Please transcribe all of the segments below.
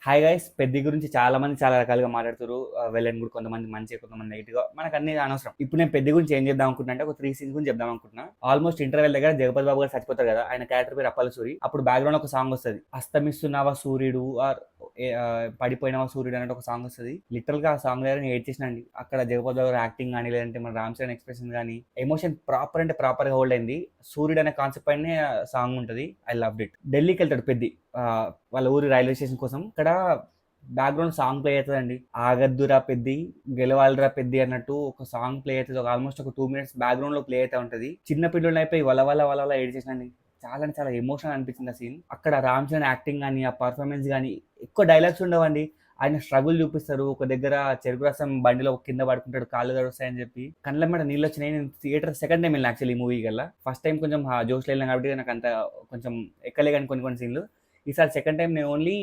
Hi guys, Peddi గురించి చాలా మంది చాలా రకాలుగా మాట్లాడుతారు. వెల్ అండ్ గుడ్, కొంతమంది మంచిగా, కొంతమంది నెగిటివ్ గా. మనకు అన్ని అనవసరం. ఇప్పుడు నేను పెద్ది గురించి ఏం చేద్దాం అనుకుంటున్నా అంటే, ఒక 3 సీన్స్ గురించి చెప్దాం అనుకుంటున్నా. ఆల్మోస్ట్ ఇంటర్వెల్ దగ్గర జగపతి బాబు గారు చచ్చిపోతారు కదా, ఆయన క్యారెక్టర్ పేరు అప్పల సూరి. అప్పుడు బ్యాక్గ్రౌండ్ ఒక సాంగ్ వస్తుంది, అస్తమిస్తున్నావా సూర్యుడు ఆర్ పడిపోయినవా సూర్యుడు అన్నట్టు ఒక సాంగ్ వస్తుంది. లిటరల్ గా ఆ సాంగ్ దగ్గర నేను ఏడ్ చేసినండి. అక్కడ జగపతి బాబు గారు యాక్టింగ్ కానీ, లేదంటే మన రామ్ చరణ్ ఎక్స్ప్రెషన్ కానీ, ఎమోషన్ ప్రాపర్ అంటే ప్రాపర్ గా హోల్డ్ అయింది. సూర్యుడు అనే కాన్సెప్ట్ పైనే సాంగ్ ఉంటుంది. I love it. ఢిల్లీకి వెళ్తాడు పెద్ది, ఆ, వాళ్ళ ఊరి రైల్వే స్టేషన్ కోసం. ఇక్కడ బ్యాక్గ్రౌండ్ సాంగ్ ప్లే అవుతుందండి. ఆగద్దురా పెద్ది, గెలవాలిరా పెద్ది అన్నట్టు ఒక సాంగ్ ప్లే అవుతుంది. ఒక ఆల్మోస్ట్ ఒక 2 minutes బ్యాక్గ్రౌండ్ లో ప్లే అవుతా ఉంటది. చిన్న పిల్లలు అయిపోయి వల వల వల వల ఏడ్ చేసినండి. చాలా అంటే చాలా ఎమోషనల్ అనిపించింది ఆ సీన్. అక్కడ రామ్ చరణ్ యాక్టింగ్ కానీ, ఆ పర్ఫార్మెన్స్ కానీ, ఎక్కువ డైలాగ్స్ ఉండవండి. ఆయన స్ట్రగుల్ చూపిస్తారు. ఒక దగ్గర చెరుకు రసం బండిలో కింద పడుకుంటాడు, కాళ్ళు తడుస్తాయని చెప్పి కళ్ళ మీద నీళ్ళు వచ్చినాయి. నేను థియేటర్ సెకండ్ టైం వెళ్ళిన యాక్చువల్లీ ఈ మూవీ కల్లా. ఫస్ట్ టైం కొంచెం జోష్లో వెళ్ళాను కాబట్టి నాకు అంత కొంచెం ఎక్కలే కానీ కొన్ని కొన్ని సీన్లు. ఈసారి సెకండ్ టైం నేను ఓన్లీ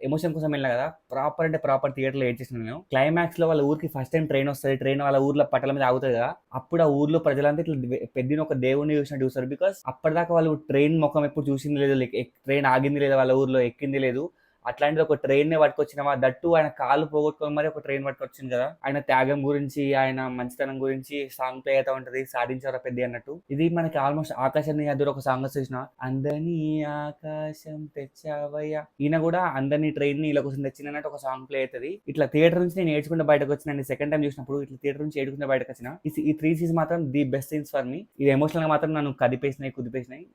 ఎమోషన్ కోసం వెళ్ళినా కదా, ప్రాపర్ అంటే ప్రాపర్ థియేటర్లో ఏడ్ చేసిన నేను. క్లైమాక్స్ లో వాళ్ళ ఊరికి ఫస్ట్ టైం ట్రైన్ వస్తుంది. ట్రైన్ వాళ్ళ ఊర్లో పట్టల మీద ఆగుతుంది కదా, అప్పుడు ఆ ఊర్లో ప్రజలంతా ఇట్లా పెద్దిని ఒక దేవుడిని చూసినట్టు చూస్తారు. బికాస్ అప్పటిదాకా వాళ్ళు ట్రైన్ ముఖం ఎప్పుడు చూసింది లేదు, ట్రైన్ ఆగింది లేదు, వాళ్ళ ఊర్లో ఎక్కింది లేదు. అట్లాంటిది ఒక ట్రైన్ ని పట్టుకొచ్చినవా, దట్టు ఆయన కాలు పోగొట్టుకొని మరి ఒక ట్రైన్ పట్టుకొచ్చింది కదా. ఆయన త్యాగం గురించి, ఆయన మంచితనం గురించి సాంగ్ ప్లే అవుతా ఉంటది, సాధించారా పెద్ద అన్నట్టు. ఇది మనకి ఆల్మోస్ట్ ఆకాశాన్ని అద్దరు ఒక సాంగ్ వచ్చేసిన, అందని ఆకాశం తెచ్చావయ్యా, ఈయన కూడా అందరినీ ట్రైన్ ని ఇలా కోసం తెచ్చినట్టు ఒక సాంగ్ ప్లే అవుతుంది. ఇట్లా థియేటర్ నుంచి నేను ఏడ్చుకుంటే బయటకు వచ్చిన సెకండ్ టైం చూసినప్పుడు, ఇట్లా థియేటర్ నుంచి ఏడ్చుకుంటే బయటకు వచ్చిన. ఈ 3 సీన్స్ మాత్రం the best scenes for me. ఇది ఎమోషనల్ గా మాత్రం నన్ను కదిపేసినాయి, కుదిపేసినాయి.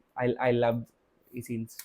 ఐ లవ్ ఈ సీన్స్.